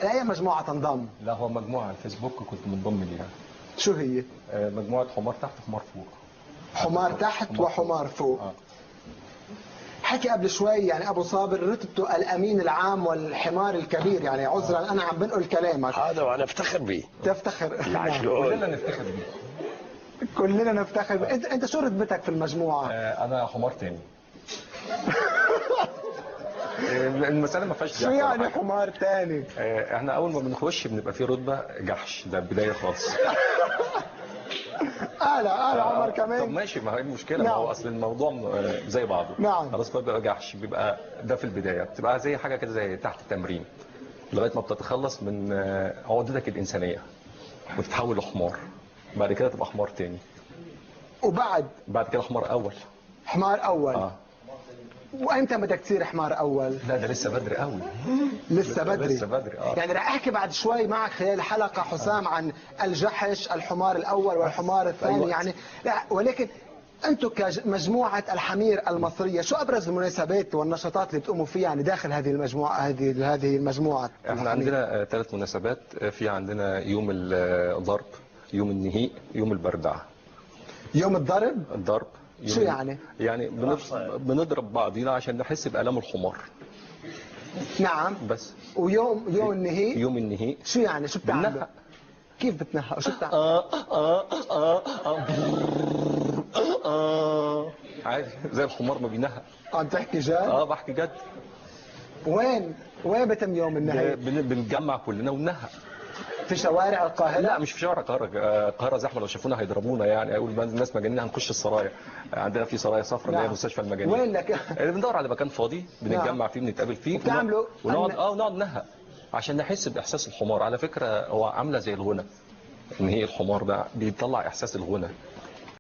لاي مجموعه تنضم؟ لا، هو مجموعه على الفيسبوك كنت منضم ليها. شو هي؟ مجموعه حمار تحت حمار فوق. حمار تحت وحمار فوق. حكي قبل شوي يعني ابو صابر رتبته الامين العام والحمار الكبير، يعني عذرا انا عم بنقل كلامك. هذا وانا افتخر به. تفتخر؟ كلنا نفتخر بيه. كلنا نفتخر بيه. انت شو رتبتك في المجموعه؟ انا حمار تاني. المسألة ما فيهاش. شو يعني حمار تاني؟ احنا اول ما بنخش بنبقى في رتبة جحش، ده البداية خالص. اعلى عمر كمان. طب ماشي، ما هي المشكلة. نعم. ما هو اصل الموضوع زي بعضه. نعم. خلاص بيبقى جحش، بيبقى ده في البداية، بتبقى زي حاجة كده زي تحت التمرين لغاية ما بتتخلص من عقدتك الإنسانية وتتحول لحمار. بعد كده تبقى حمار تاني. بعد كده حمار أول. حمار أول. وأنت بدك تصير حمار أول؟ لا، ده لسه بدري قوي. لسه بدري. يعني رح أحكي بعد شوي معك خلال الحلقة حسام عن الجحش، الحمار الأول والحمار الثاني. يعني لا، ولكن أنتم كمجموعة الحمير المصرية شو أبرز المناسبات والنشاطات اللي بتقوموا فيها يعني داخل هذه المجموعة هذه المجموعة؟ احنا عندنا 3 مناسبات. في عندنا يوم الضرب، يوم النهيق، يوم البردع. يوم الضرب؟ الضرب شو يعني؟ يعني بنضرب بعضينا عشان نحس بآلام الحمار. نعم. بس. ويوم النهيق؟ يوم النهيق شو يعني؟ شو بتعمل؟ كيف بتنهق؟ شو بتعمل؟ عادي زي الحمار ما بينهق. عم تحكي جد؟ بحكي جد. وين بتم يوم النهيق؟ بنتجمع كلنا وننهق في شوارع القاهرة؟ لا، مش في شوارع القاهرة. القاهرة زحمة، لو شافونا هيضربونا. يعني اقول الناس مجانين، هنخش السرايا. عندنا في سرايا صفراء اللي هي مستشفى المجانين. وين لك؟ بندور على مكان فاضي بنتجمع فيه، بنتقابل فيه بتعملوا ونقعد ننهق عشان نحس باحساس الحمار. على فكرة هو عاملة زي الغنى. ان هي الحمار ده بيطلع احساس الغنى.